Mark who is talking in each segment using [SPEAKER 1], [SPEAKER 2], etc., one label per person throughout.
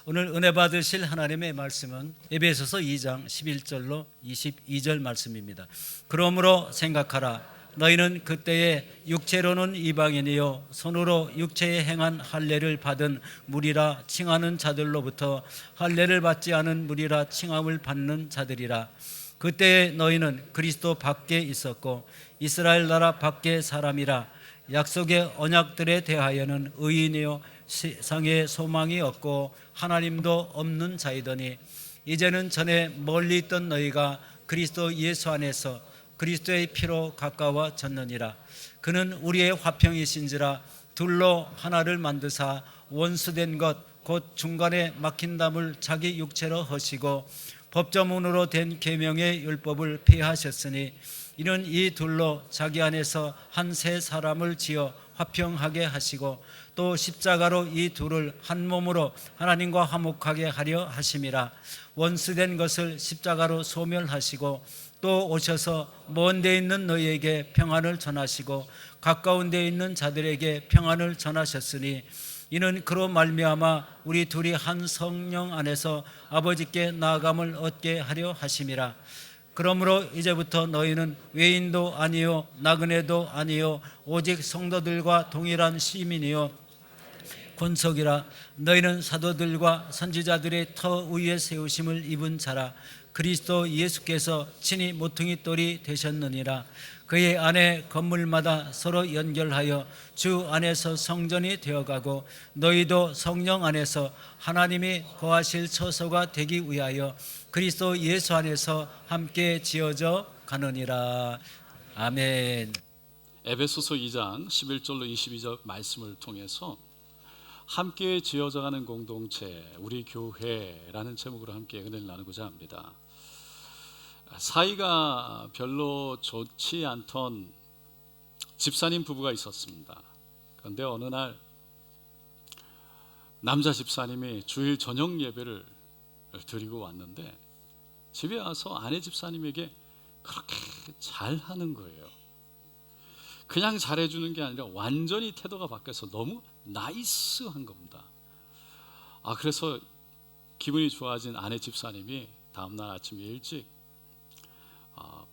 [SPEAKER 1] 오늘 은혜 받으실 하나님의 말씀은 에베소서 2장 11절로 22절 말씀입니다. 그러므로 생각하라. 너희는 그때에 육체로는 이방인이요 손으로 육체에 행한 할례를 받은 무리라 칭하는 자들로부터 할례를 받지 않은 무리라 칭함을 받는 자들이라. 그때에 너희는 그리스도 밖에 있었고 이스라엘 나라 밖의 사람이라. 약속의 언약들에 대하여는 의인이요 세상에 소망이 없고 하나님도 없는 자이더니 이제는 전에 멀리 있던 너희가 그리스도 예수 안에서 그리스도의 피로 가까워졌느니라. 그는 우리의 화평이신지라 둘로 하나를 만드사 원수된 것 곧 중간에 막힌 담을 자기 육체로 허시고 법조문으로 된 계명의 율법을 폐하셨으니 이는 이 둘로 자기 안에서 한 새 사람을 지어 화평하게 하시고 또 십자가로 이 둘을 한 몸으로 하나님과 화목하게 하려 하심이라. 원수된 것을 십자가로 소멸하시고 또 오셔서 먼 데 있는 너희에게 평안을 전하시고 가까운 데 있는 자들에게 평안을 전하셨으니 이는 그로 말미암아 우리 둘이 한 성령 안에서 아버지께 나아감을 얻게 하려 하심이라. 그러므로 이제부터 너희는 외인도 아니요 나그네도 아니요 오직 성도들과 동일한 시민이요 권속이라. 너희는 사도들과 선지자들의 터 위에 세우심을 입은 자라. 그리스도 예수께서 친히 모퉁이 돌이 되셨느니라. 그의 안에 건물마다 서로 연결하여 주 안에서 성전이 되어가고 너희도 성령 안에서 하나님이 거하실 처소가 되기 위하여 그리스도 예수 안에서 함께 지어져 가느니라. 아멘.
[SPEAKER 2] 에베소서 2장 11절로 22절 말씀을 통해서 함께 지어져가는 공동체 우리 교회라는 제목으로 함께 은혜를 나누고자 합니다. 사이가 별로 좋지 않던 집사님 부부가 있었습니다. 그런데 어느 날 남자 집사님이 주일 저녁 예배를 드리고 왔는데 집에 와서 아내 집사님에게 그렇게 잘하는 거예요. 그냥 잘해주는 게 아니라 완전히 태도가 바뀌어서 너무 나이스한 겁니다. 그래서 기분이 좋아진 아내 집사님이 다음날 아침 일찍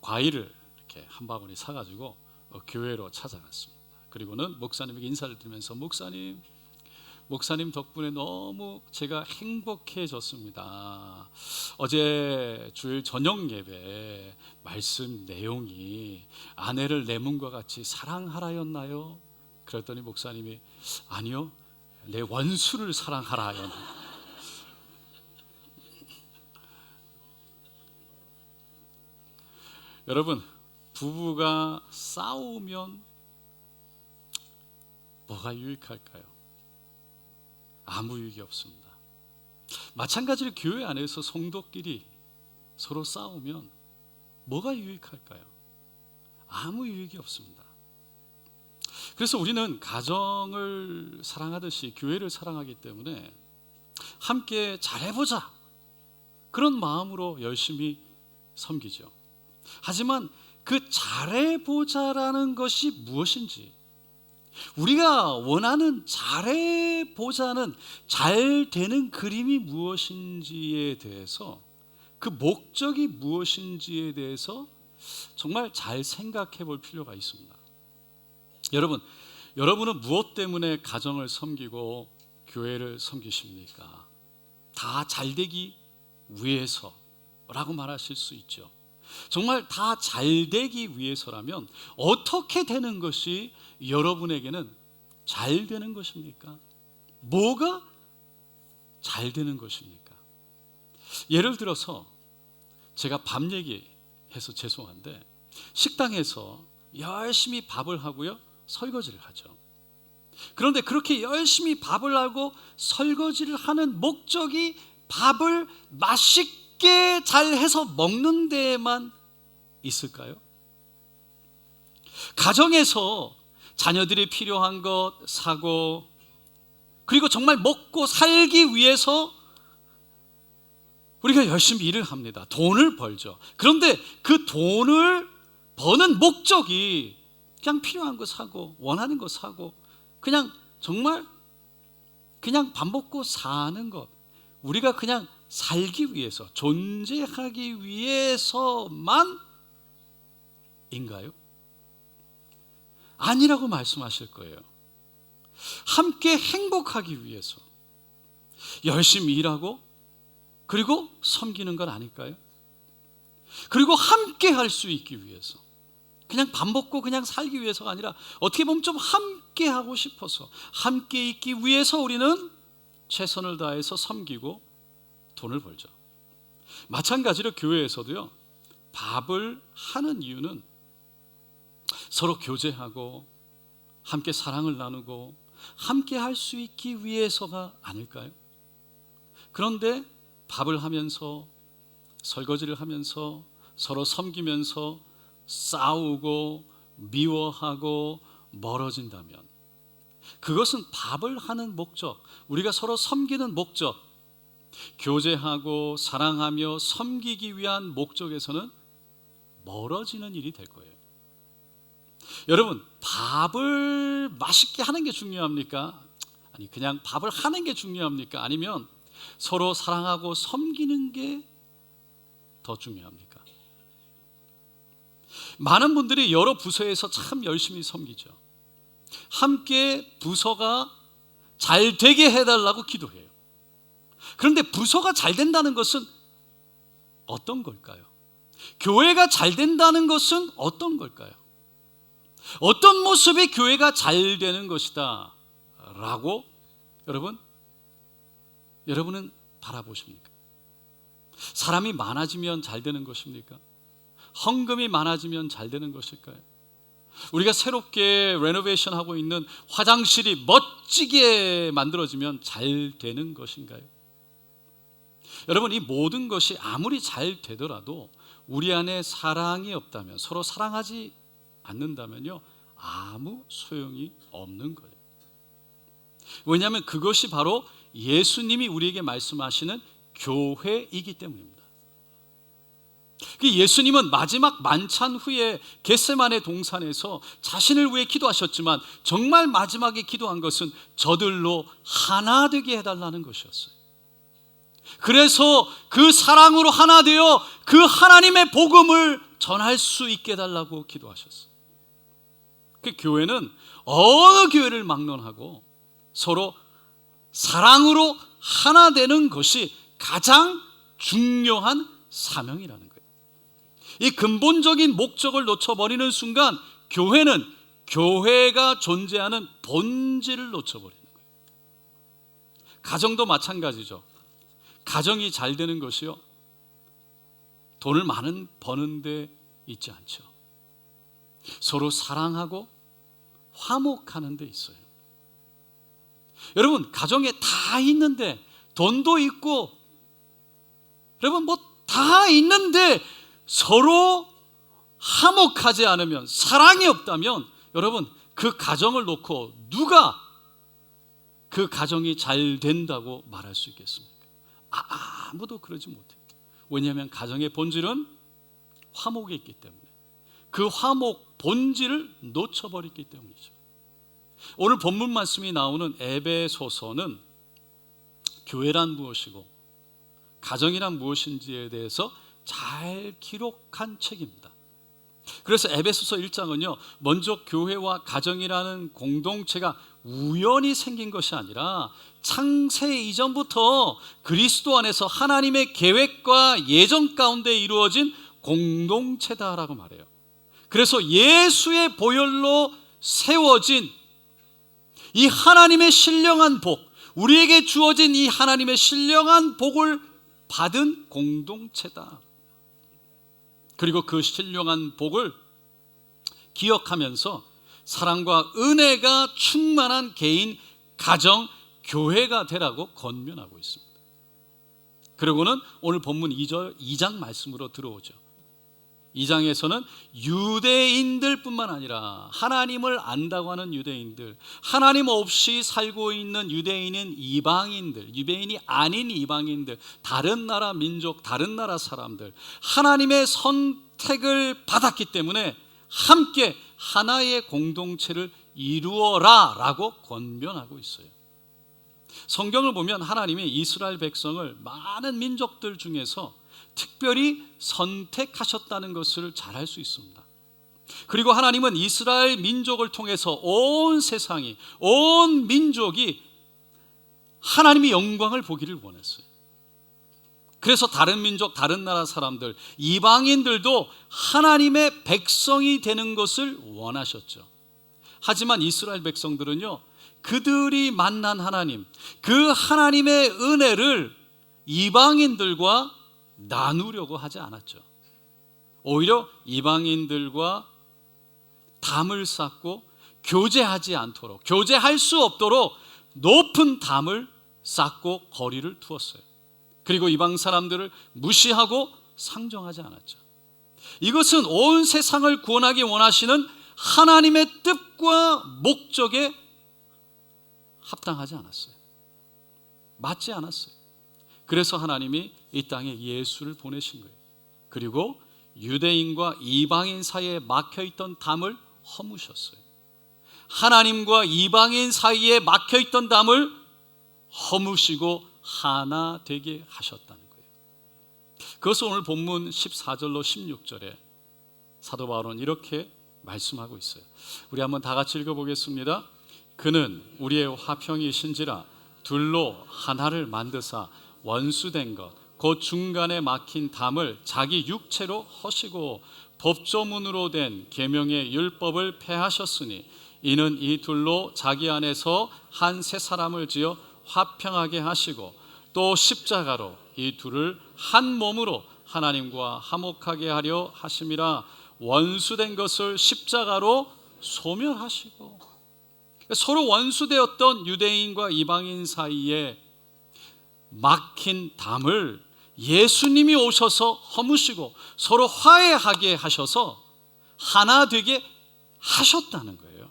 [SPEAKER 2] 과일을 이렇게 한 바구니 사가지고 교회로 찾아갔습니다. 그리고는 목사님에게 인사를 드리면서 목사님 덕분에 너무 제가 행복해졌습니다. 어제 주일 저녁 예배 말씀 내용이 아내를 내 몸과 같이 사랑하라였나요? 그랬더니 목사님이 아니요, 내 원수를 사랑하라였나요? 여러분, 부부가 싸우면 뭐가 유익할까요? 아무 유익이 없습니다. 마찬가지로 교회 안에서 성도끼리 서로 싸우면 뭐가 유익할까요? 아무 유익이 없습니다. 그래서 우리는 가정을 사랑하듯이 교회를 사랑하기 때문에 함께 잘해보자 그런 마음으로 열심히 섬기죠. 하지만 그 잘해보자라는 것이 무엇인지, 우리가 원하는 잘해보자는 잘 되는 그림이 무엇인지에 대해서, 그 목적이 무엇인지에 대해서 정말 잘 생각해 볼 필요가 있습니다. 여러분은 무엇 때문에 가정을 섬기고 교회를 섬기십니까? 다 잘되기 위해서라고 말하실 수 있죠. 정말 다 잘되기 위해서라면 어떻게 되는 것이 여러분에게는 잘 되는 것입니까? 뭐가 잘 되는 것입니까? 예를 들어서 제가 밥 얘기해서 죄송한데, 식당에서 열심히 밥을 하고요 설거지를 하죠. 그런데 그렇게 열심히 밥을 하고 설거지를 하는 목적이 밥을 맛있게 잘해서 먹는 데에만 있을까요? 가정에서 자녀들이 필요한 것 사고, 그리고 정말 먹고 살기 위해서 우리가 열심히 일을 합니다. 돈을 벌죠. 그런데 그 돈을 버는 목적이 그냥 필요한 거 사고 원하는 거 사고 그냥 정말 그냥 밥 먹고 사는 것, 우리가 그냥 살기 위해서, 존재하기 위해서만 인가요? 아니라고 말씀하실 거예요. 함께 행복하기 위해서 열심히 일하고 그리고 섬기는 건 아닐까요? 그리고 함께 할 수 있기 위해서, 그냥 밥 먹고 그냥 살기 위해서가 아니라 어떻게 보면 좀 함께 하고 싶어서, 함께 있기 위해서 우리는 최선을 다해서 섬기고 돈을 벌죠. 마찬가지로 교회에서도요, 밥을 하는 이유는 서로 교제하고 함께 사랑을 나누고 함께 할 수 있기 위해서가 아닐까요? 그런데 밥을 하면서, 설거지를 하면서, 서로 섬기면서 싸우고 미워하고 멀어진다면, 그것은 밥을 하는 목적, 우리가 서로 섬기는 목적, 교제하고 사랑하며 섬기기 위한 목적에서는 멀어지는 일이 될 거예요. 여러분, 밥을 맛있게 하는 게 중요합니까? 아니, 그냥 밥을 하는 게 중요합니까? 아니면 서로 사랑하고 섬기는 게 더 중요합니까? 많은 분들이 여러 부서에서 참 열심히 섬기죠. 함께 부서가 잘 되게 해달라고 기도해요. 그런데 부서가 잘 된다는 것은 어떤 걸까요? 교회가 잘 된다는 것은 어떤 걸까요? 어떤 모습의 교회가 잘 되는 것이다 라고 여러분은 바라보십니까? 사람이 많아지면 잘 되는 것입니까? 헌금이 많아지면 잘 되는 것일까요? 우리가 새롭게 레노베이션 하고 있는 화장실이 멋지게 만들어지면 잘 되는 것인가요? 여러분, 이 모든 것이 아무리 잘 되더라도 우리 안에 사랑이 없다면, 서로 사랑하지 않는다면요, 아무 소용이 없는 거예요. 왜냐하면 그것이 바로 예수님이 우리에게 말씀하시는 교회이기 때문입니다. 예수님은 마지막 만찬 후에 겟세마네 동산에서 자신을 위해 기도하셨지만, 정말 마지막에 기도한 것은 저들로 하나 되게 해달라는 것이었어요. 그래서 그 사랑으로 하나 되어 그 하나님의 복음을 전할 수 있게 해달라고 기도하셨어요. 그 교회는 어느 교회를 막론하고 서로 사랑으로 하나 되는 것이 가장 중요한 사명이라는 거예요. 이 근본적인 목적을 놓쳐버리는 순간 교회는 교회가 존재하는 본질을 놓쳐버리는 거예요. 가정도 마찬가지죠. 가정이 잘 되는 것이요, 돈을 많은 버는 데 있지 않죠. 서로 사랑하고 화목하는 데 있어요. 여러분, 가정에 다 있는데, 돈도 있고, 여러분 뭐 다 있는데 서로 화목하지 않으면, 사랑이 없다면, 여러분 그 가정을 놓고 누가 그 가정이 잘 된다고 말할 수 있겠습니까? 아무도 그러지 못해요. 왜냐하면 가정의 본질은 화목에 있기 때문에, 그 화목 본질을 놓쳐버렸기 때문이죠. 오늘 본문 말씀이 나오는 에베소서는 교회란 무엇이고 가정이란 무엇인지에 대해서 잘 기록한 책입니다. 그래서 에베소서 1장은요, 먼저 교회와 가정이라는 공동체가 우연히 생긴 것이 아니라 창세 이전부터 그리스도 안에서 하나님의 계획과 예정 가운데 이루어진 공동체다라고 말해요. 그래서 예수의 보혈로 세워진 이 하나님의 신령한 복, 우리에게 주어진 이 하나님의 신령한 복을 받은 공동체다. 그리고 그 신령한 복을 기억하면서 사랑과 은혜가 충만한 개인, 가정, 교회가 되라고 권면하고 있습니다. 그리고는 오늘 본문 2장 말씀으로 들어오죠. 2장에서는 유대인들 뿐만 아니라 하나님을 안다고 하는 유대인들, 하나님 없이 살고 있는 유대인인 이방인들, 유대인이 아닌 이방인들, 다른 나라 민족, 다른 나라 사람들, 하나님의 선택을 받았기 때문에 함께 하나의 공동체를 이루어라 라고 권면하고 있어요. 성경을 보면 하나님이 이스라엘 백성을 많은 민족들 중에서 특별히 선택하셨다는 것을 잘 알 수 있습니다. 그리고 하나님은 이스라엘 민족을 통해서 온 세상이, 온 민족이 하나님의 영광을 보기를 원했어요. 그래서 다른 민족, 다른 나라 사람들, 이방인들도 하나님의 백성이 되는 것을 원하셨죠. 하지만 이스라엘 백성들은요, 그들이 만난 하나님, 그 하나님의 은혜를 이방인들과 나누려고 하지 않았죠. 오히려 이방인들과 담을 쌓고 교제하지 않도록, 교제할 수 없도록 높은 담을 쌓고 거리를 두었어요. 그리고 이방 사람들을 무시하고 상정하지 않았죠. 이것은 온 세상을 구원하기 원하시는 하나님의 뜻과 목적에 합당하지 않았어요. 맞지 않았어요. 그래서 하나님이 이 땅에 예수를 보내신 거예요. 그리고 유대인과 이방인 사이에 막혀있던 담을 허무셨어요. 하나님과 이방인 사이에 막혀있던 담을 허무시고 하나 되게 하셨다는 거예요. 그것을 오늘 본문 14절로 16절에 사도 바울은 이렇게 말씀하고 있어요. 우리 한번 다 같이 읽어보겠습니다. 그는 우리의 화평이신지라 둘로 하나를 만드사 원수된 것 곧 중간에 막힌 담을 자기 육체로 허시고 법조문으로 된 계명의 율법을 폐하셨으니 이는 이 둘로 자기 안에서 한 새 사람을 지어 화평하게 하시고 또 십자가로 이 둘을 한 몸으로 하나님과 화목하게 하려 하심이라. 원수된 것을 십자가로 소멸하시고, 서로 원수되었던 유대인과 이방인 사이에 막힌 담을 예수님이 오셔서 허무시고 서로 화해하게 하셔서 하나 되게 하셨다는 거예요.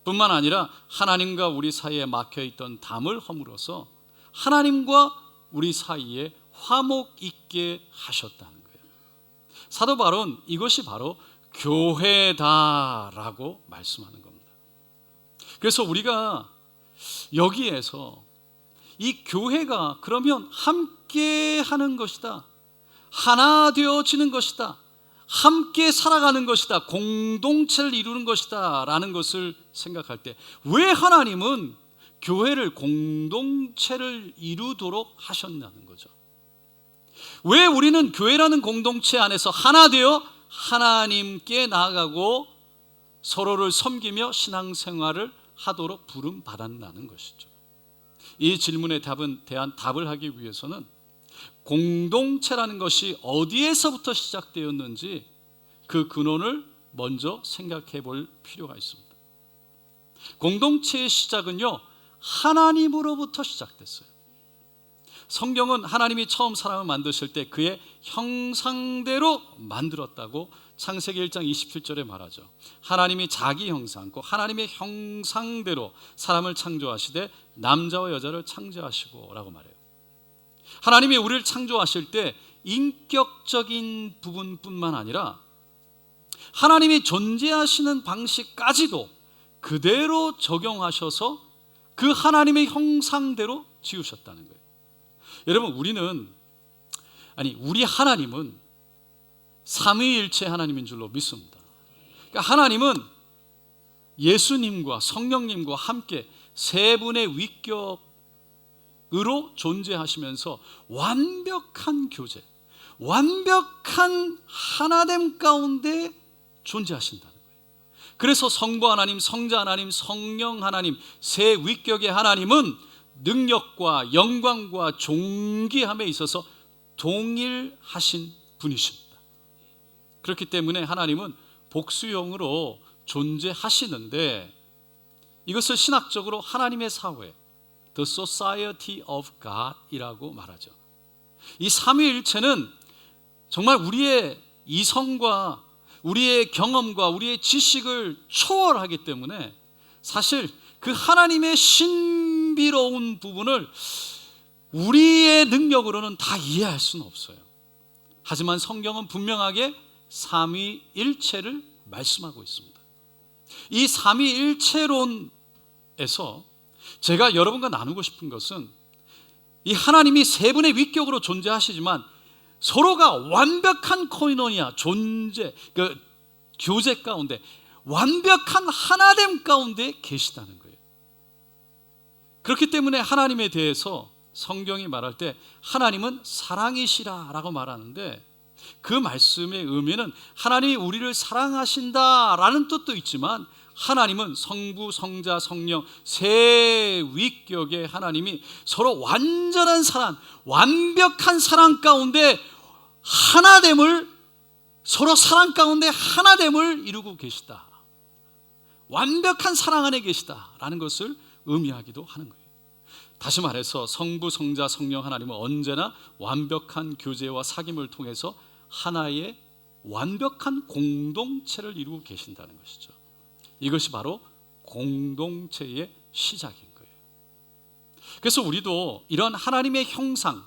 [SPEAKER 2] 뿐만 아니라 하나님과 우리 사이에 막혀있던 담을 허물어서 하나님과 우리 사이에 화목 있게 하셨다는 거예요. 사도 바울은 이것이 바로 교회다라고 말씀하는 겁니다. 그래서 우리가 여기에서 이 교회가 그러면 함께 하는 것이다, 하나 되어지는 것이다, 함께 살아가는 것이다, 공동체를 이루는 것이다 라는 것을 생각할 때 왜 하나님은 교회를 공동체를 이루도록 하셨냐는 거죠. 왜 우리는 교회라는 공동체 안에서 하나 되어 하나님께 나아가고 서로를 섬기며 신앙생활을 하도록 부름받았다는 것이죠. 이 질문에 대한 답을 하기 위해서는 공동체라는 것이 어디에서부터 시작되었는지 그 근원을 먼저 생각해 볼 필요가 있습니다. 공동체의 시작은요, 하나님으로부터 시작됐어요. 성경은 하나님이 처음 사람을 만드실 때 그의 형상대로 만들었다고 창세기 1장 27절에 말하죠. 하나님이 자기 형상, 곧 하나님의 형상대로 사람을 창조하시되 남자와 여자를 창조하시고 라고 말해요. 하나님이 우리를 창조하실 때 인격적인 부분뿐만 아니라 하나님이 존재하시는 방식까지도 그대로 적용하셔서 그 하나님의 형상대로 지으셨다는 거예요. 여러분, 우리 하나님은 삼위일체 하나님인 줄로 믿습니다. 그러니까 하나님은 예수님과 성령님과 함께 세 분의 위격으로 존재하시면서 완벽한 교제, 완벽한 하나됨 가운데 존재하신다는 거예요. 그래서 성부 하나님, 성자 하나님, 성령 하나님, 세 위격의 하나님은 능력과 영광과 존귀함에 있어서 동일하신 분이십니다. 그렇기 때문에 하나님은 복수형으로 존재하시는데 이것을 신학적으로 하나님의 사회, The Society of God 이라고 말하죠. 이 삼위일체는 정말 우리의 이성과 우리의 경험과 우리의 지식을 초월하기 때문에 사실 그 하나님의 신비로운 부분을 우리의 능력으로는 다 이해할 수는 없어요. 하지만 성경은 분명하게 삼위일체를 말씀하고 있습니다. 이 삼위일체론에서 제가 여러분과 나누고 싶은 것은 이 하나님이 세 분의 위격으로 존재하시지만 서로가 완벽한 코이노니아 존재, 그 교제 가운데 완벽한 하나됨 가운데 계시다는 거예요. 그렇기 때문에 하나님에 대해서 성경이 말할 때 하나님은 사랑이시라라고 말하는데, 그 말씀의 의미는 하나님이 우리를 사랑하신다라는 뜻도 있지만 하나님은 성부, 성자, 성령 세 위격의 하나님이 서로 완전한 사랑, 완벽한 사랑 가운데 하나됨을, 서로 사랑 가운데 하나됨을 이루고 계시다, 완벽한 사랑 안에 계시다라는 것을 의미하기도 하는 거예요. 다시 말해서 성부, 성자, 성령 하나님은 언제나 완벽한 교제와 사귐을 통해서 하나의 완벽한 공동체를 이루고 계신다는 것이죠. 이것이 바로 공동체의 시작인 거예요. 그래서 우리도 이런 하나님의 형상,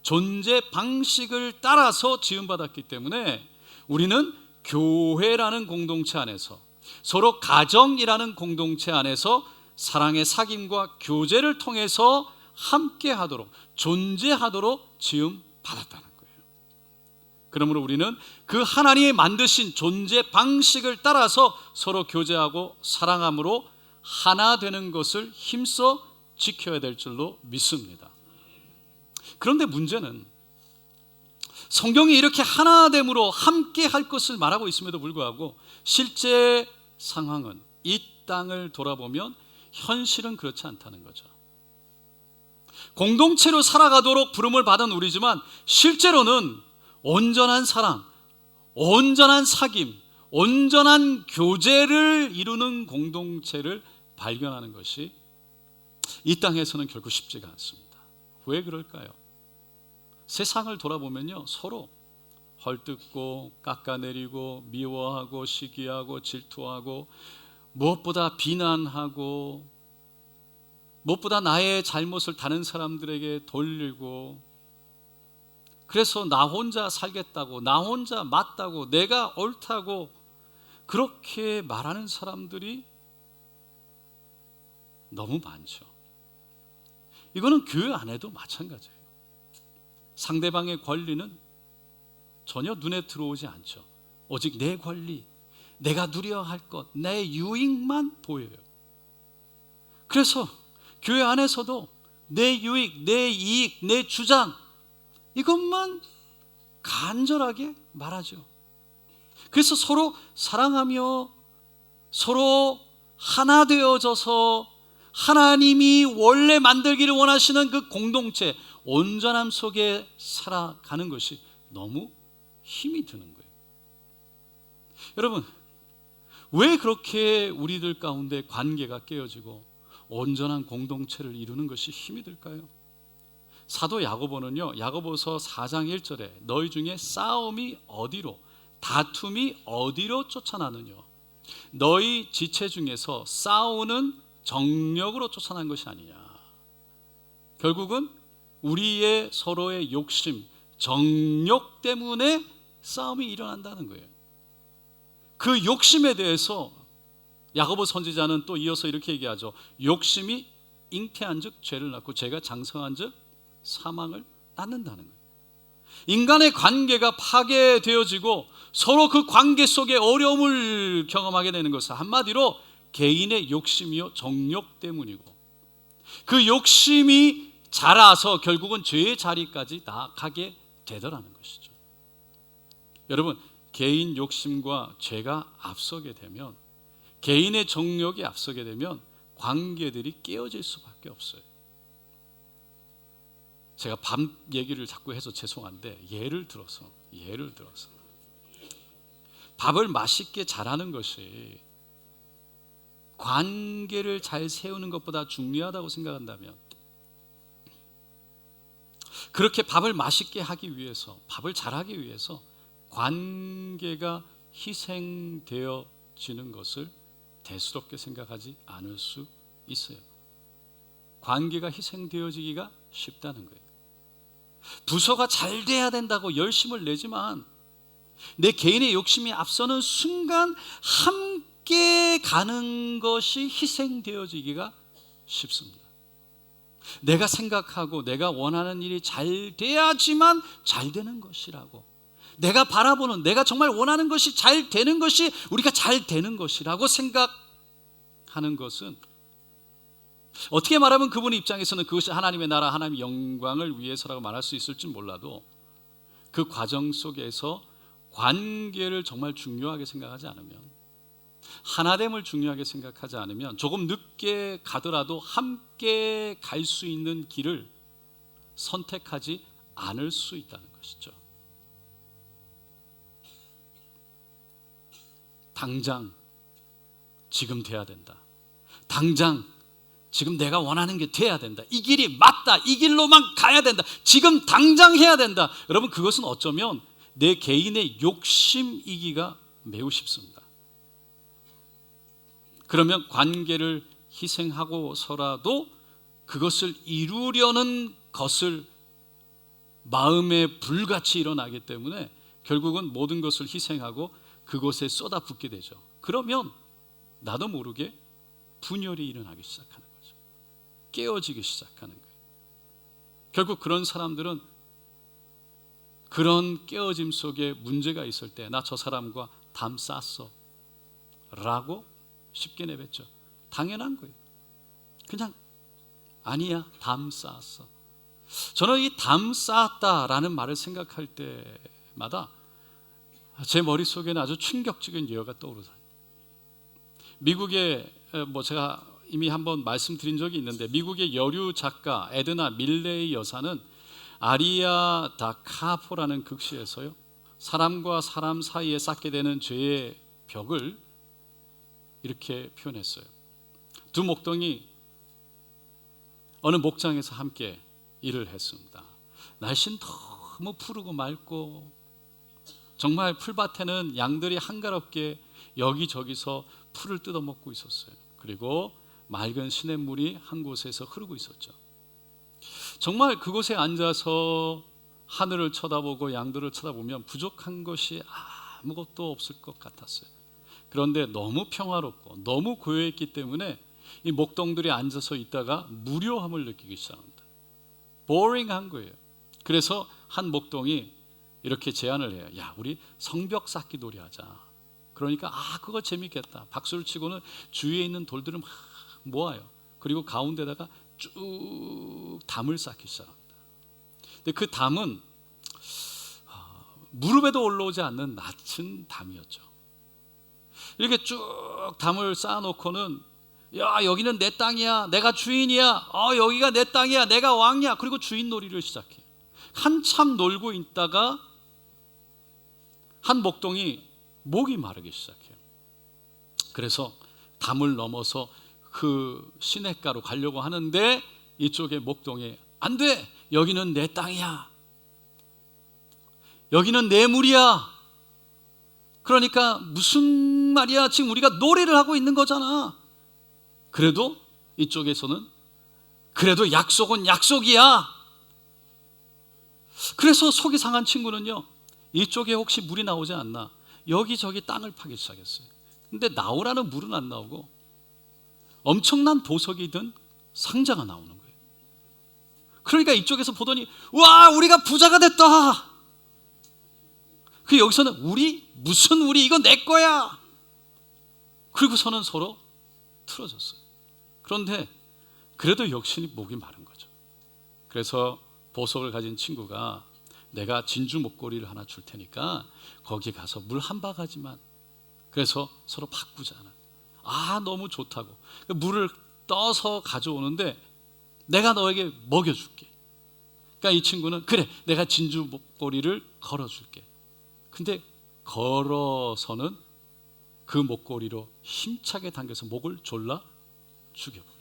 [SPEAKER 2] 존재 방식을 따라서 지음받았기 때문에 우리는 교회라는 공동체 안에서, 서로 가정이라는 공동체 안에서 사랑의 사귐과 교제를 통해서 함께하도록, 존재하도록 지음받았다는 거예요. 그러므로 우리는 그 하나님이 만드신 존재 방식을 따라서 서로 교제하고 사랑함으로 하나 되는 것을 힘써 지켜야 될 줄로 믿습니다. 그런데 문제는 성경이 이렇게 하나됨으로 함께 할 것을 말하고 있음에도 불구하고 실제 상황은, 이 땅을 돌아보면 현실은 그렇지 않다는 거죠. 공동체로 살아가도록 부름을 받은 우리지만 실제로는 온전한 사랑, 온전한 사귐, 온전한 교제를 이루는 공동체를 발견하는 것이 이 땅에서는 결코 쉽지가 않습니다. 왜 그럴까요? 세상을 돌아보면요, 서로 헐뜯고 깎아내리고 미워하고 시기하고 질투하고 무엇보다 비난하고 무엇보다 나의 잘못을 다른 사람들에게 돌리고, 그래서 나 혼자 살겠다고, 나 혼자 맞다고, 내가 옳다고 그렇게 말하는 사람들이 너무 많죠. 이거는 교회 안에도 마찬가지예요. 상대방의 권리는 전혀 눈에 들어오지 않죠. 오직 내 권리, 내가 누려야 할 것, 내 유익만 보여요. 그래서 교회 안에서도 내 유익, 내 이익, 내 주장, 이것만 간절하게 말하죠. 그래서 서로 사랑하며 서로 하나 되어져서 하나님이 원래 만들기를 원하시는 그 공동체, 온전함 속에 살아가는 것이 너무 힘이 드는 거예요. 여러분, 왜 그렇게 우리들 가운데 관계가 깨어지고 온전한 공동체를 이루는 것이 힘이 들까요? 사도 야고보는요, 야고보서 4장 1절에 너희 중에 싸움이 어디로, 다툼이 어디로 쫓아나느냐, 너희 지체 중에서 싸우는 정력으로 쫓아난 것이 아니냐. 결국은 우리의 서로의 욕심, 정욕 때문에 싸움이 일어난다는 거예요. 그 욕심에 대해서 야고보 선지자는 또 이어서 이렇게 얘기하죠. 욕심이 잉태한 즉 죄를 낳고 죄가 장성한 즉 사망을 낳는다는 거예요. 인간의 관계가 파괴되어지고 서로 그 관계 속에 어려움을 경험하게 되는 것은 한마디로 개인의 욕심이요 정욕 때문이고, 그 욕심이 자라서 결국은 죄의 자리까지 나아가게 되더라는 것이죠. 여러분, 개인 욕심과 죄가 앞서게 되면, 개인의 정욕이 앞서게 되면 관계들이 깨어질 수밖에 없어요. 제가 밤 얘기를 자꾸 해서 죄송한데 예를 들어서 밥을 맛있게 잘하는 것이 관계를 잘 세우는 것보다 중요하다고 생각한다면, 그렇게 밥을 맛있게 하기 위해서, 밥을 잘하기 위해서 관계가 희생되어지는 것을 대수롭게 생각하지 않을 수 있어요. 관계가 희생되어지기가 쉽다는 거예요. 부서가 잘 돼야 된다고 열심을 내지만 내 개인의 욕심이 앞서는 순간 함께 가는 것이 희생되어지기가 쉽습니다. 내가 생각하고 내가 원하는 일이 잘 돼야지만 잘 되는 것이라고, 내가 바라보는, 내가 정말 원하는 것이 잘 되는 것이 우리가 잘 되는 것이라고 생각하는 것은, 어떻게 말하면 그분의 입장에서는 그것이 하나님의 나라, 하나님의 영광을 위해서라고 말할 수 있을지 몰라도 그 과정 속에서 관계를 정말 중요하게 생각하지 않으면, 하나됨을 중요하게 생각하지 않으면 조금 늦게 가더라도 함께 갈 수 있는 길을 선택하지 않을 수 있다는 것이죠. 당장 지금 돼야 된다, 당장 지금 내가 원하는 게 돼야 된다, 이 길이 맞다, 이 길로만 가야 된다, 지금 당장 해야 된다. 여러분, 그것은 어쩌면 내 개인의 욕심이기가 매우 쉽습니다. 그러면 관계를 희생하고서라도 그것을 이루려는 것을 마음에 불같이 일어나기 때문에 결국은 모든 것을 희생하고 그곳에 쏟아붓게 되죠. 그러면 나도 모르게 분열이 일어나기 시작하는 거죠. 깨어지기 시작하는 거예요. 결국 그런 사람들은 그런 깨어짐 속에 문제가 있을 때, 나 저 사람과 담 쌌어 라고 쉽게 내뱉죠. 당연한 거예요. 그냥 아니야, 담 쌓았어. 저는 이 담 쌓았다라는 말을 생각할 때마다 제 머릿속에는 아주 충격적인 예화가 떠오르어요. 미국의, 제가 이미 한번 말씀드린 적이 있는데, 미국의 여류 작가 에드나 밀레이 여사는 아리아 다 카포라는 극시에서요, 사람과 사람 사이에 쌓게 되는 죄의 벽을 이렇게 표현했어요. 두 목동이 어느 목장에서 함께 일을 했습니다. 날씨는 너무 푸르고 맑고 정말 풀밭에는 양들이 한가롭게 여기저기서 풀을 뜯어먹고 있었어요. 그리고 맑은 시냇물이 한 곳에서 흐르고 있었죠. 정말 그곳에 앉아서 하늘을 쳐다보고 양들을 쳐다보면 부족한 것이 아무것도 없을 것 같았어요. 그런데 너무 평화롭고 너무 고요했기 때문에 이 목동들이 앉아서 있다가 무료함을 느끼기 시작합니다. 보링한 거예요. 그래서 한 목동이 이렇게 제안을 해요. 야, 우리 성벽 쌓기 놀이 하자. 그러니까 그거 재밌겠다. 박수를 치고는 주위에 있는 돌들을 막 모아요. 그리고 가운데다가 쭉 담을 쌓기 시작합니다. 근데 그 담은 무릎에도 올라오지 않는 낮은 담이었죠. 이렇게 쭉 담을 쌓아놓고는, 야, 여기는 내 땅이야, 내가 주인이야, 여기가 내 땅이야, 내가 왕이야. 그리고 주인 놀이를 시작해요. 한참 놀고 있다가 한 목동이 목이 마르기 시작해요. 그래서 담을 넘어서 그 시냇가로 가려고 하는데 이쪽에 목동이 안 돼, 여기는 내 땅이야, 여기는 내 물이야. 그러니까 무슨 말이야, 지금 우리가 노래를 하고 있는 거잖아. 그래도 이쪽에서는 그래도 약속은 약속이야. 그래서 속이 상한 친구는요, 이쪽에 혹시 물이 나오지 않나 여기저기 땅을 파기 시작했어요. 근데 나오라는 물은 안 나오고 엄청난 보석이 든 상자가 나오는 거예요. 그러니까 이쪽에서 보더니, 와, 우리가 부자가 됐다. 그 여기서는 무슨 우리, 이거 내 거야. 그리고서는 서로 틀어졌어요. 그런데 그래도 역시 목이 마른 거죠. 그래서 보석을 가진 친구가, 내가 진주 목걸이를 하나 줄 테니까 거기 가서 물 한 바가지만. 그래서 서로 바꾸잖아. 너무 좋다고 물을 떠서 가져오는데, 내가 너에게 먹여줄게. 그러니까 이 친구는, 그래, 내가 진주 목걸이를 걸어줄게. 근데 걸어서는 그 목걸이로 힘차게 당겨서 목을 졸라 죽여버려요.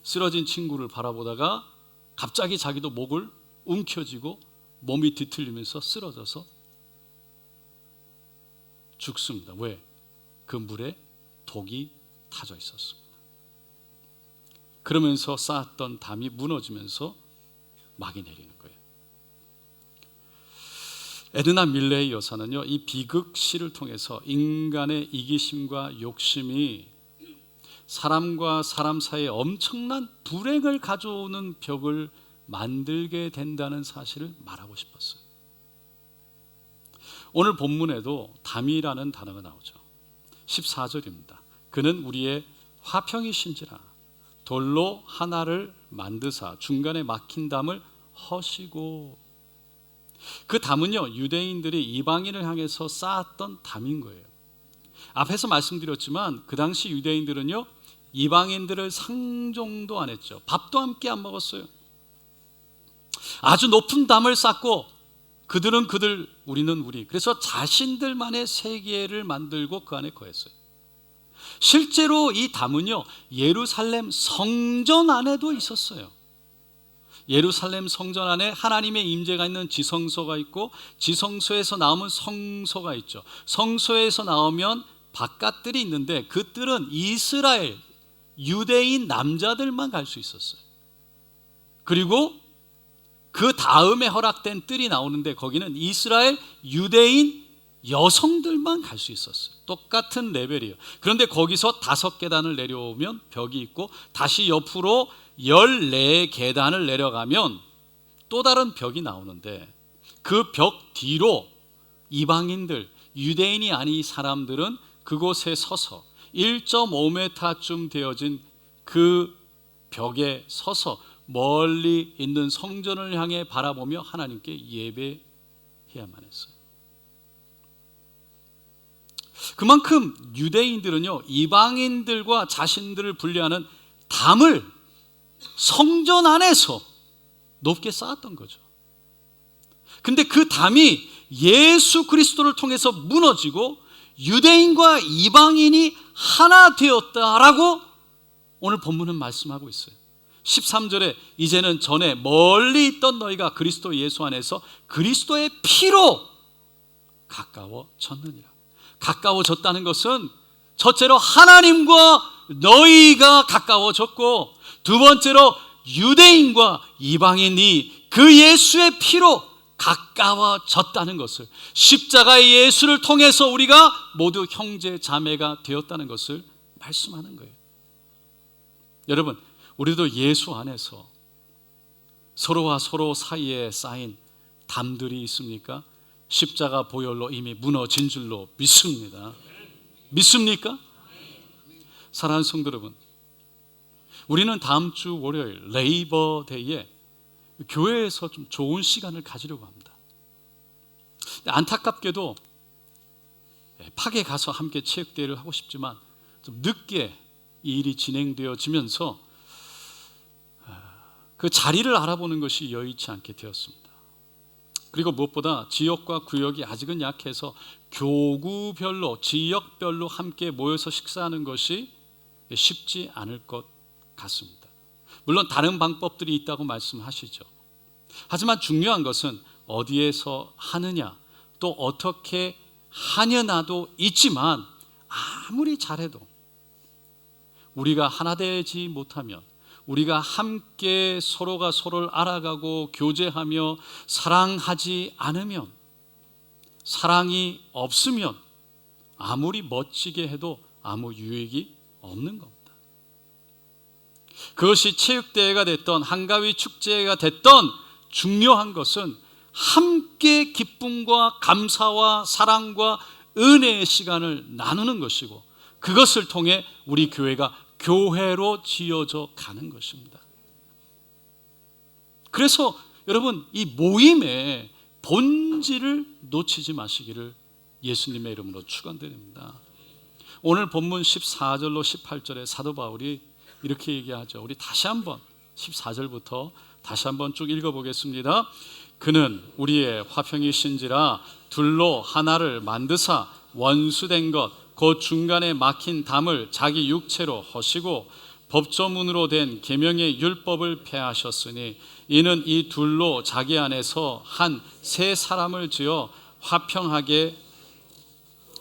[SPEAKER 2] 쓰러진 친구를 바라보다가 갑자기 자기도 목을 움켜쥐고 몸이 뒤틀리면서 쓰러져서 죽습니다. 왜? 그 물에 독이 타져 있었습니다. 그러면서 쌓았던 담이 무너지면서 막이 내리는 거예요. 에드나 밀레이 여사는요, 이 비극시를 통해서 인간의 이기심과 욕심이 사람과 사람 사이에 엄청난 불행을 가져오는 벽을 만들게 된다는 사실을 말하고 싶었어요. 오늘 본문에도 담이라는 단어가 나오죠. 14절입니다. 그는 우리의 화평이신지라 돌로 하나를 만드사 중간에 막힌 담을 허시고. 그 담은요, 유대인들이 이방인을 향해서 쌓았던 담인 거예요. 앞에서 말씀드렸지만 그 당시 유대인들은요, 이방인들을 상종도 안 했죠. 밥도 함께 안 먹었어요. 아주 높은 담을 쌓고 그들은 그들, 우리는 우리. 그래서 자신들만의 세계를 만들고 그 안에 거했어요. 실제로 이 담은요, 예루살렘 성전 안에도 있었어요. 예루살렘 성전 안에 하나님의 임재가 있는 지성소가 있고, 지성소에서 나오면 성소가 있죠. 성소에서 나오면 바깥들이 있는데 그 뜰은 이스라엘 유대인 남자들만 갈 수 있었어요. 그리고 그 다음에 허락된 뜰이 나오는데 거기는 이스라엘 유대인 여성들만 갈 수 있었어요. 똑같은 레벨이에요. 그런데 거기서 5계단을 내려오면 벽이 있고, 다시 옆으로 14계단을 내려가면 또 다른 벽이 나오는데, 그 벽 뒤로 이방인들, 유대인이 아닌 사람들은 그곳에 서서 1.5m쯤 되어진 그 벽에 서서 멀리 있는 성전을 향해 바라보며 하나님께 예배해야만 했어요. 그만큼 유대인들은요, 이방인들과 자신들을 분리하는 담을 성전 안에서 높게 쌓았던 거죠. 근데 그 담이 예수 그리스도를 통해서 무너지고 유대인과 이방인이 하나 되었다라고 오늘 본문은 말씀하고 있어요. 13절에 이제는 전에 멀리 있던 너희가 그리스도 예수 안에서 그리스도의 피로 가까워졌느니라. 가까워졌다는 것은 첫째로 하나님과 너희가 가까워졌고, 두 번째로 유대인과 이방인이 그 예수의 피로 가까워졌다는 것을, 십자가의 예수를 통해서 우리가 모두 형제 자매가 되었다는 것을 말씀하는 거예요. 여러분, 우리도 예수 안에서 서로와 서로 사이에 쌓인 담들이 있습니까? 십자가 보혈로 이미 무너진 줄로 믿습니다. 믿습니까? 사랑하는 성도 여러분, 우리는 다음 주 월요일 레이버데이에 교회에서 좀 좋은 시간을 가지려고 합니다. 안타깝게도 팍에 가서 함께 체육대회를 하고 싶지만 좀 늦게 이 일이 진행되어지면서 그 자리를 알아보는 것이 여의치 않게 되었습니다. 그리고 무엇보다 지역과 구역이 아직은 약해서 교구별로, 지역별로 함께 모여서 식사하는 것이 쉽지 않을 것 같습니다. 물론 다른 방법들이 있다고 말씀하시죠. 하지만 중요한 것은 어디에서 하느냐, 또 어떻게 하느냐도 있지만, 아무리 잘해도 우리가 하나 되지 못하면, 우리가 함께 서로가 서로를 알아가고 교제하며 사랑하지 않으면, 사랑이 없으면 아무리 멋지게 해도 아무 유익이 없는 겁니다. 그것이 체육대회가 됐던 한가위 축제가 됐던 중요한 것은 함께 기쁨과 감사와 사랑과 은혜의 시간을 나누는 것이고, 그것을 통해 우리 교회가 교회로 지어져 가는 것입니다. 그래서 여러분, 이 모임의 본질을 놓치지 마시기를 예수님의 이름으로 축원드립니다. 오늘 본문 14절로 18절에 사도 바울이 이렇게 얘기하죠. 우리 다시 한번 14절부터 다시 한번 쭉 읽어보겠습니다. 그는 우리의 화평이신지라 둘로 하나를 만드사 원수된 것 곧 중간에 막힌 담을 자기 육체로 허시고 법조문으로 된 계명의 율법을 폐하셨으니 이는 이 둘로 자기 안에서 한 세 사람을 지어 화평하게,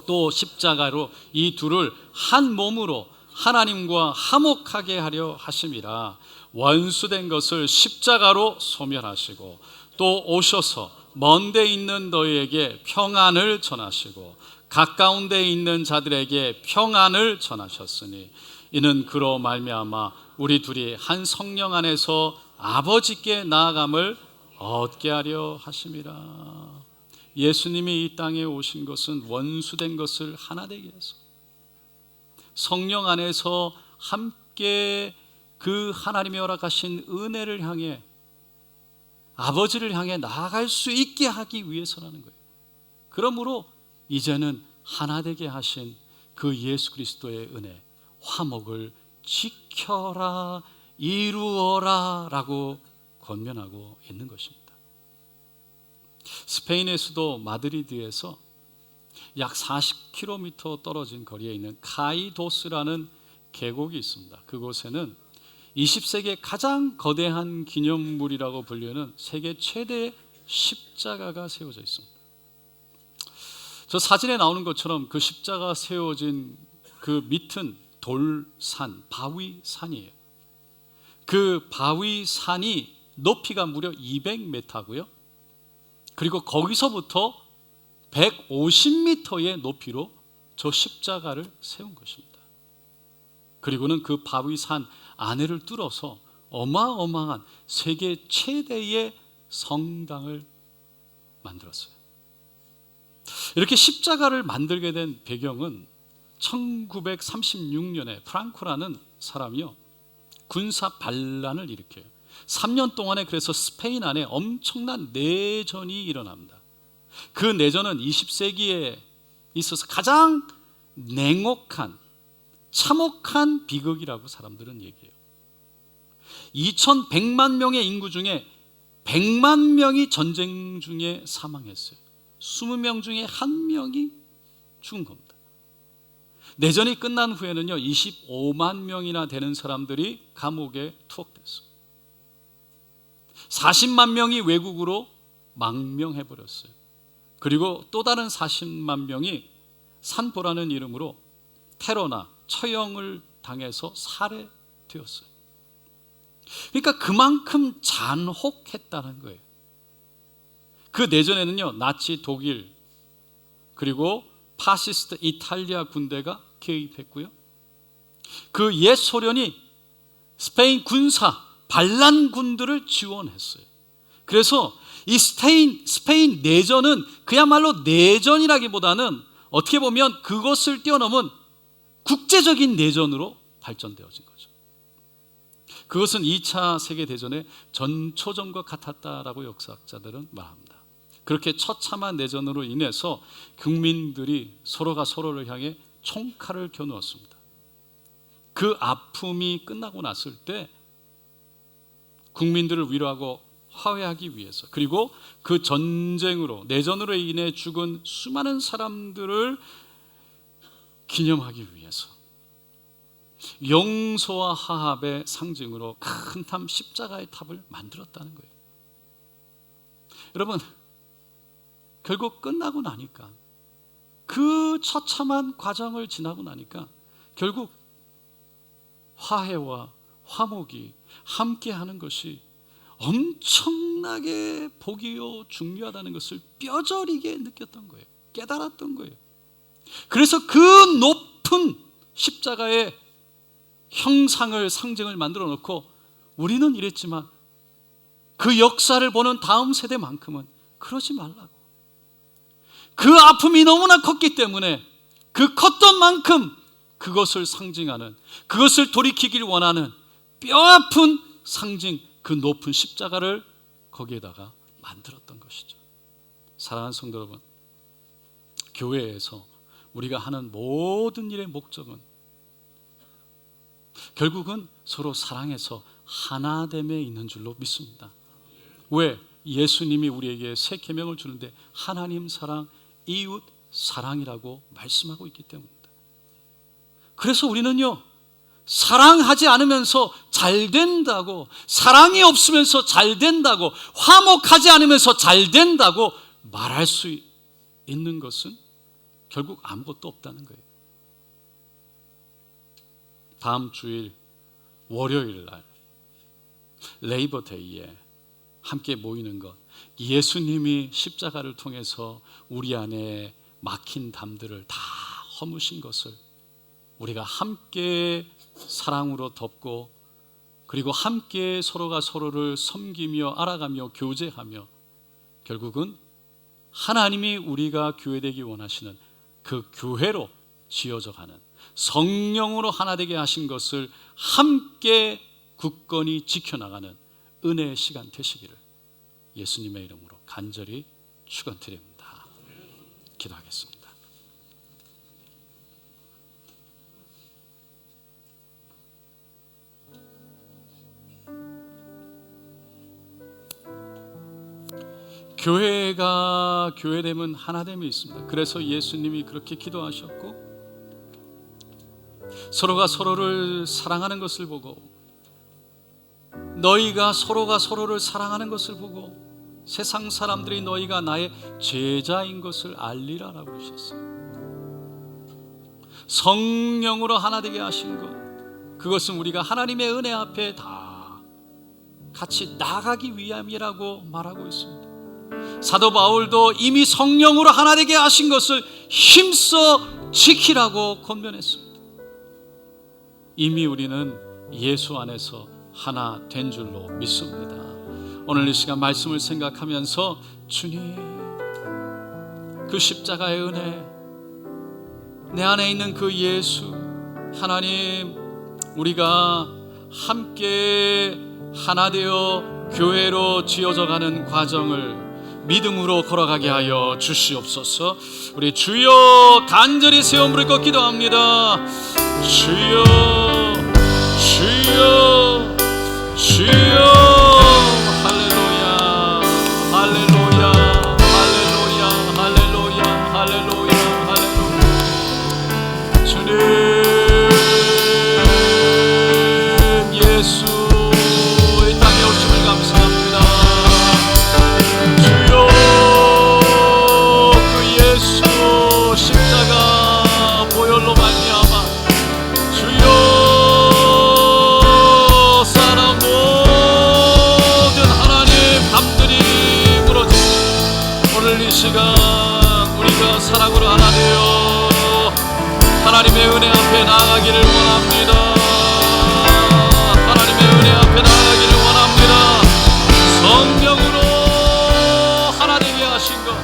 [SPEAKER 2] 또 십자가로 이 둘을 한 몸으로 하나님과 화목하게 하려 하심이라. 원수된 것을 십자가로 소멸하시고 또 오셔서 먼 데 있는 너희에게 평안을 전하시고 가까운 데 있는 자들에게 평안을 전하셨으니 이는 그로 말미암아 우리 둘이 한 성령 안에서 아버지께 나아감을 얻게 하려 하심이라. 예수님이 이 땅에 오신 것은 원수된 것을 하나 되게 해서 성령 안에서 함께 그 하나님이 허락하신 은혜를 향해 아버지를 향해 나아갈 수 있게 하기 위해서라는 거예요. 그러므로 이제는 하나 되게 하신 그 예수 그리스도의 은혜, 화목을 지켜라, 이루어라 라고 권면하고 있는 것입니다. 스페인의 수도 마드리드에서 약 40km 떨어진 거리에 있는 카이도스라는 계곡이 있습니다. 그곳에는 20세기의 가장 거대한 기념물이라고 불리는 세계 최대의 십자가가 세워져 있습니다. 저 사진에 나오는 것처럼 그 십자가 세워진 그 밑은 돌산, 바위산이에요. 그 바위산이 높이가 무려 200m고요. 그리고 거기서부터 150m의 높이로 저 십자가를 세운 것입니다. 그리고는 그 바위산 안에를 뚫어서 어마어마한 세계 최대의 성당을 만들었어요. 이렇게 십자가를 만들게 된 배경은 1936년에 프랑코라는 사람이요, 군사 반란을 일으켜요. 3년 동안에 그래서 스페인 안에 엄청난 내전이 일어납니다. 그 내전은 20세기에 있어서 가장 냉혹한, 참혹한 비극이라고 사람들은 얘기해요. 2100만 명의 인구 중에 100만 명이 전쟁 중에 사망했어요. 20명 중에 1명이 죽은 겁니다. 내전이 끝난 후에는요, 25만 명이나 되는 사람들이 감옥에 투옥됐어요. 40만 명이 외국으로 망명해버렸어요. 그리고 또 다른 40만 명이 산보라는 이름으로 테러나 처형을 당해서 살해되었어요. 그러니까 그만큼 잔혹했다는 거예요. 그 내전에는요, 나치 독일 그리고 파시스트 이탈리아 군대가 개입했고요, 그 옛 소련이 스페인 군사 반란군들을 지원했어요. 그래서 이 스페인 내전은 그야말로 내전이라기보다는 어떻게 보면 그것을 뛰어넘은 국제적인 내전으로 발전되어진 거죠. 그것은 2차 세계대전의 전초전과 같았다라고 역사학자들은 말합니다. 그렇게 처참한 내전으로 인해서 국민들이 서로가 서로를 향해 총칼을 겨누었습니다. 그 아픔이 끝나고 났을 때 국민들을 위로하고 화해하기 위해서, 그리고 그 전쟁으로, 내전으로 인해 죽은 수많은 사람들을 기념하기 위해서 용서와 화합의 상징으로 큰 탑, 십자가의 탑을 만들었다는 거예요. 여러분, 결국 끝나고 나니까, 그 처참한 과정을 지나고 나니까 결국 화해와 화목이 함께하는 것이 엄청나게 복이요 중요하다는 것을 뼈저리게 느꼈던 거예요. 깨달았던 거예요. 그래서 그 높은 십자가의 형상을, 상징을 만들어 놓고 우리는 이랬지만 그 역사를 보는 다음 세대만큼은 그러지 말라고. 그 아픔이 너무나 컸기 때문에 그 컸던 만큼 그것을 상징하는, 그것을 돌이키길 원하는 뼈아픈 상징, 그 높은 십자가를 거기에다가 만들었던 것이죠. 사랑하는 성도 여러분, 교회에서 우리가 하는 모든 일의 목적은 결국은 서로 사랑해서 하나됨에 있는 줄로 믿습니다. 왜? 예수님이 우리에게 새 계명을 주는데 하나님 사랑, 이웃 사랑이라고 말씀하고 있기 때문입니다. 그래서 우리는요, 사랑하지 않으면서 잘 된다고, 사랑이 없으면서 잘 된다고, 화목하지 않으면서 잘 된다고 말할 수 있는 것은 결국 아무것도 없다는 거예요. 다음 주일 월요일 날 레이버데이에 함께 모이는 것, 예수님이 십자가를 통해서 우리 안에 막힌 담들을 다 허무신 것을 우리가 함께 사랑으로 덮고, 그리고 함께 서로가 서로를 섬기며 알아가며 교제하며, 결국은 하나님이 우리가 교회되기 원하시는 그 교회로 지어져 가는, 성령으로 하나 되게 하신 것을 함께 굳건히 지켜나가는 은혜의 시간 되시기를 예수님의 이름으로 간절히 축원드립니다. 기도하겠습니다. 교회가 교회됨은 하나됨이 있습니다. 그래서 예수님이 그렇게 기도하셨고, 서로가 서로를 사랑하는 것을 보고, 너희가 서로가 서로를 사랑하는 것을 보고 세상 사람들이 너희가 나의 제자인 것을 알리라라고 그러셨어요. 성령으로 하나 되게 하신 것, 그것은 우리가 하나님의 은혜 앞에 다 같이 나가기 위함이라고 말하고 있습니다. 사도 바울도 이미 성령으로 하나 되게 하신 것을 힘써 지키라고 권면했습니다. 이미 우리는 예수 안에서 하나 된 줄로 믿습니다. 오늘 이 시간 말씀을 생각하면서, 주님, 그 십자가의 은혜, 내 안에 있는 그 예수, 하나님, 우리가 함께 하나 되어 교회로 지어져 가는 과정을 믿음으로 걸어가게 하여 주시옵소서. 우리 주여 간절히 세워 무릎 기도합니다. 주여, 주여, 주여. 할렐루야, 할렐루야, 할렐루야, 할렐루야, 할렐루야, 할렐루야. 주님, 예수 이 땅에 오심을 감사합니다. 주여, 그 예수 십자가 보혈로 말미암아 주여 이 시간 우리가 사랑으로 하나 되어 하나님의 은혜 앞에 나아가기를 원합니다. 하나님의 은혜 앞에 나아가기를 원합니다. 성령으로 하나 되게 하신 것,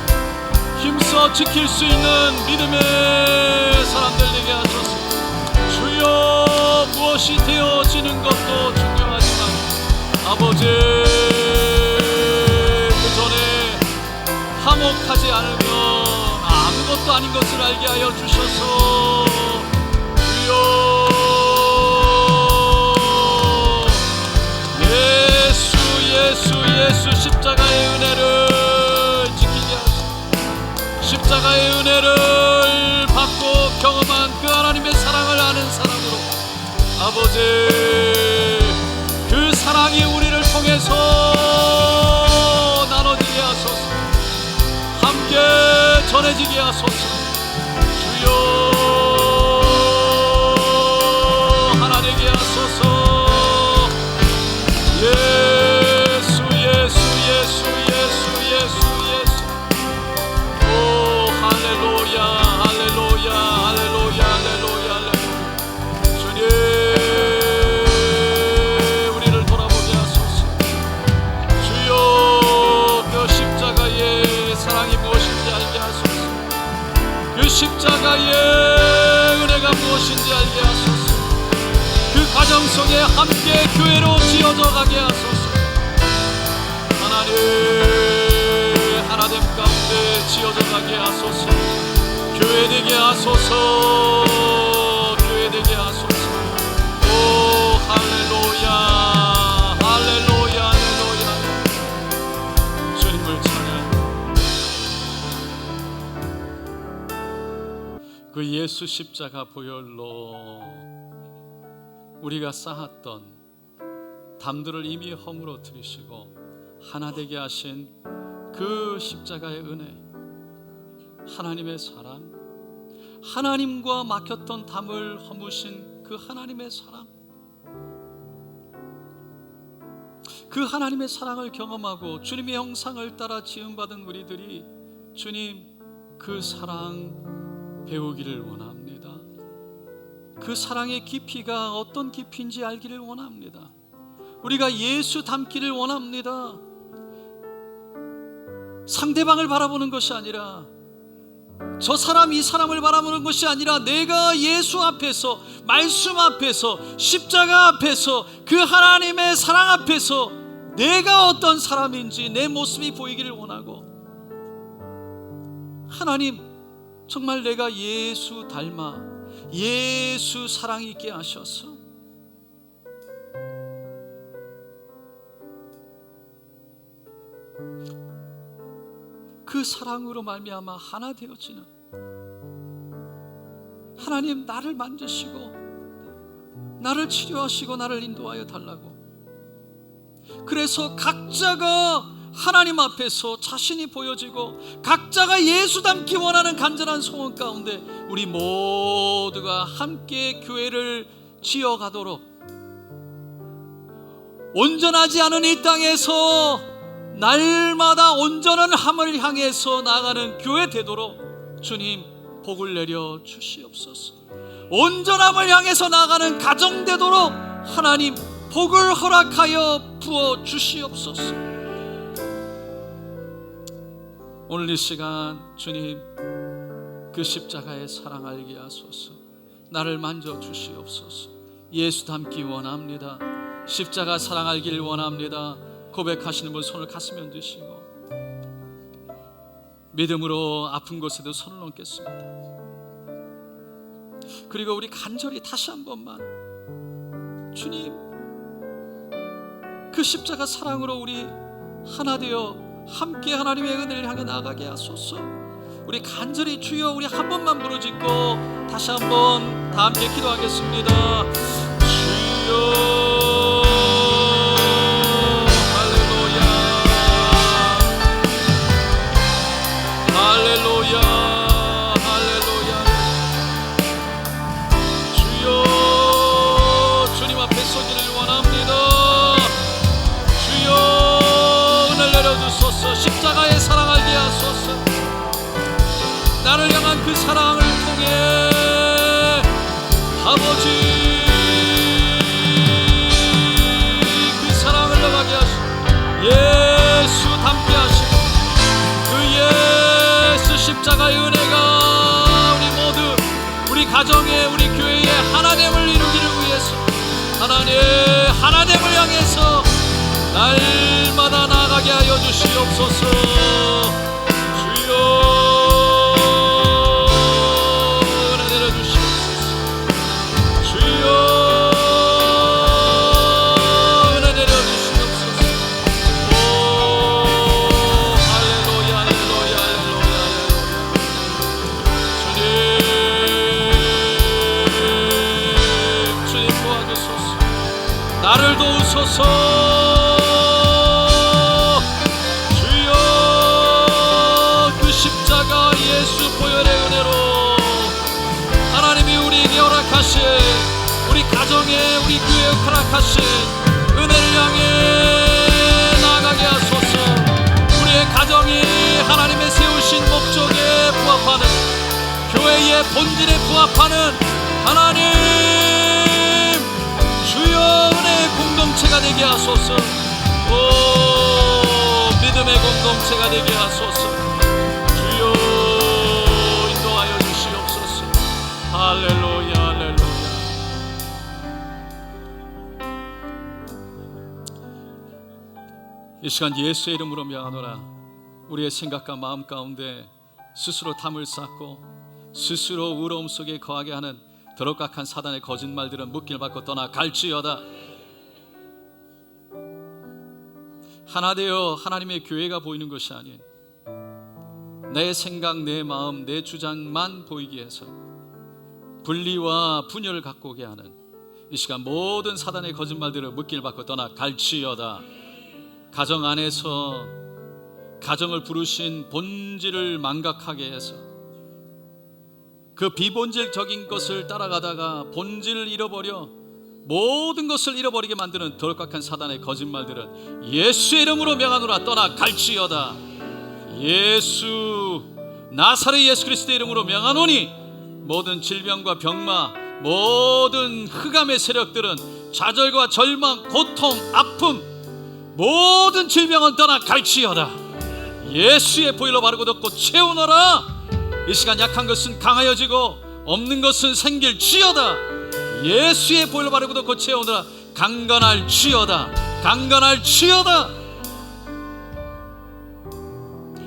[SPEAKER 2] 힘써 지킬 수 있는 믿음의 사람들 되게 하소서. 주여, 무엇이 되어지는 것도 중요하지만 아버지, 화목하지 않으면 아무것도 아닌 것을 알게 하여 주셔서, 주여, 예수, 예수, 예수 십자가의 은혜를 지키게 하시고, 십자가의 은혜를 받고 경험한 그 하나님의 사랑을 아는 사람으로, 아버지, 그 사랑이 우리를 통해서 나눠지게 하소서. 함께 전해지게 하소서. 주여, 하나 되게 하소서. 예수, 예수, 예수, 예수, 예수, 예수. 오, 할렐루야, 할렐루야, 할렐루야, 할렐루야, 할렐루야. 주님, 우리를 돌아보게 하소서. 주여, 그 십자가의 사랑이 무엇인지 알게 하소서. 그 십자가의 은혜가 무엇인지 알게 하소서. 그 과정 속에 함께 교회로 지어져 가게 하소서. 하나님, 하나됨 가운데 지어져 가게 하소서. 교회 되게 하소서. 교회 되게 하소서. 오, 할렐루야, 할렐루야, 할렐루야. 주님을 찬양. 그 예수 십자가 보혈로 우리가 쌓았던 담들을 이미 허물어뜨리시고 하나 되게 하신 그 십자가의 은혜, 하나님의 사랑, 하나님과 막혔던 담을 허무신 그 하나님의 사랑, 그 하나님의 사랑을 경험하고 주님의 형상을 따라 지음받은 우리들이 주님 그 사랑 배우기를 원합니다. 그 사랑의 깊이가 어떤 깊이인지 알기를 원합니다. 우리가 예수 닮기를 원합니다. 상대방을 바라보는 것이 아니라, 저 사람 이 사람을 바라보는 것이 아니라, 내가 예수 앞에서, 말씀 앞에서, 십자가 앞에서, 그 하나님의 사랑 앞에서 내가 어떤 사람인지 내 모습이 보이기를 원하고, 하나님 정말 내가 예수 닮아 예수 사랑 있게 하셔서 그 사랑으로 말미암아 하나 되어지는, 하나님 나를 만지시고 나를 치료하시고 나를 인도하여 달라고. 그래서 각자가 하나님 앞에서 자신이 보여지고 각자가 예수 닮기 원하는 간절한 소원 가운데 우리 모두가 함께 교회를 지어가도록, 온전하지 않은 이 땅에서 날마다 온전한 함을 향해서 나아가는 교회 되도록 주님 복을 내려 주시옵소서. 온전함을 향해서 나아가는 가정 되도록 하나님 복을 허락하여 부어 주시옵소서. 오늘 이 시간 주님 그 십자가의 사랑 알게 하소서. 나를 만져 주시옵소서. 예수 닮기 원합니다. 십자가 사랑 알기를 원합니다. 고백하시는 분 손을 가슴에 얹으시고 믿음으로 아픈 곳에도 손을 얹겠습니다. 그리고 우리 간절히 다시 한 번만, 주님 그 십자가 사랑으로 우리 하나 되어 함께 하나님의 은혜를 향해 나아가게 하소서. 우리 간절히 주여 우리 한 번만 부르짖고 다시 한 번 다 함께 기도하겠습니다. 주여 할렐루야 할렐루야. 주여 주님 앞에 서기를 원합니다. 주여 은혜를 내려주소서. 십자가의 사랑 알게 하소서. 나를 향한 그 사랑을 통해 아버지 그 사랑을 나가게 하시고 예수 닮게 하시고 그 예수 십자가의 은혜가 우리 모두 우리 가정에 우리 교회에 하나됨을 이루기를 위해서 하나님 하나됨을 향해서 날마다 나아가게 하여 주시옵소서. 주여 나를 도우소서. 주여 그 십자가 예수 보혈의 은혜로 하나님이 우리에게 허락하신 우리 가정에 우리 교회에 허락하신 은혜를 향해 나아가게 하소서. 우리의 가정이 하나님의 세우신 목적에 부합하는, 교회의 본질에 부합하는 하나님 주여 은혜의 공동체가 되게 하소서. 오 믿음의 공동체가 되게 하소서. 주여 인도하여 주시옵소서. 할렐루야 할렐루야. 이 시간 예수의 이름으로 명하노라. 우리의 생각과 마음 가운데 스스로 탐을 쌓고 스스로 의로움 속에 거하게 하는 더럽각한 사단의 거짓말들은 묶임을 받고 떠나 갈지어다. 하나 되어 하나님의 교회가 보이는 것이 아닌 내 생각, 내 마음, 내 주장만 보이게 해서 분리와 분열을 갖고 오게 하는 이 시간 모든 사단의 거짓말들을 묶임을 받고 떠나 갈지어다. 가정 안에서 가정을 부르신 본질을 망각하게 해서 그 비본질적인 것을 따라가다가 본질을 잃어버려 모든 것을 잃어버리게 만드는 더럽각한 사단의 거짓말들은 예수의 이름으로 명하노라. 떠나 갈지어다. 예수 나사렛 예수 그리스도의 이름으로 명하노니 모든 질병과 병마 모든 흑암의 세력들은 좌절과 절망, 고통, 아픔, 모든 질병은 떠나 갈지어다. 예수의 보혈로 바르고 덮고 채우너라. 이 시간 약한 것은 강하여지고 없는 것은 생길지어다. 예수의 보혈로 바르고 덮고 채우너라. 강건할지어다. 강건할지어다.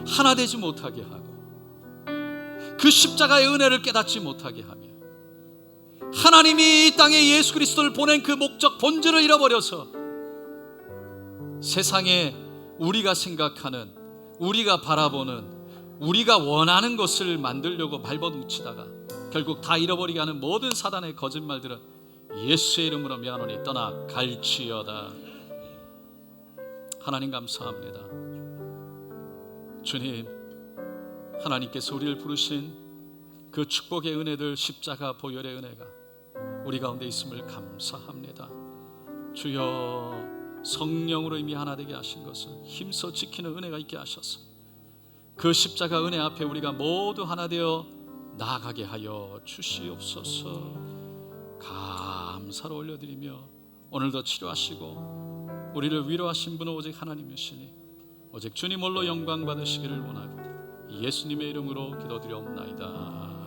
[SPEAKER 2] 하나 되지 못하게 하고 그 십자가의 은혜를 깨닫지 못하게 하며 하나님이 이 땅에 예수 그리스도를 보낸 그 목적 본질을 잃어버려서 세상에 우리가 생각하는, 우리가 바라보는, 우리가 원하는 것을 만들려고 발버둥치다가 결국 다 잃어버리게 하는 모든 사단의 거짓말들은 예수의 이름으로 미안하니 떠나 갈지어다. 하나님 감사합니다. 주님, 하나님께서 우리를 부르신 그 축복의 은혜들, 십자가 보혈의 은혜가 우리 가운데 있음을 감사합니다. 주여, 성령으로 이미 하나 되게 하신 것을 힘써 지키는 은혜가 있게 하셔서 그 십자가 은혜 앞에 우리가 모두 하나 되어 나아가게 하여 주시옵소서. 감사로 올려드리며 오늘도 치료하시고 우리를 위로하신 분은 오직 하나님이시니 오직 주님 홀로 영광 받으시기를 원하고 예수님의 이름으로 기도드리옵나이다.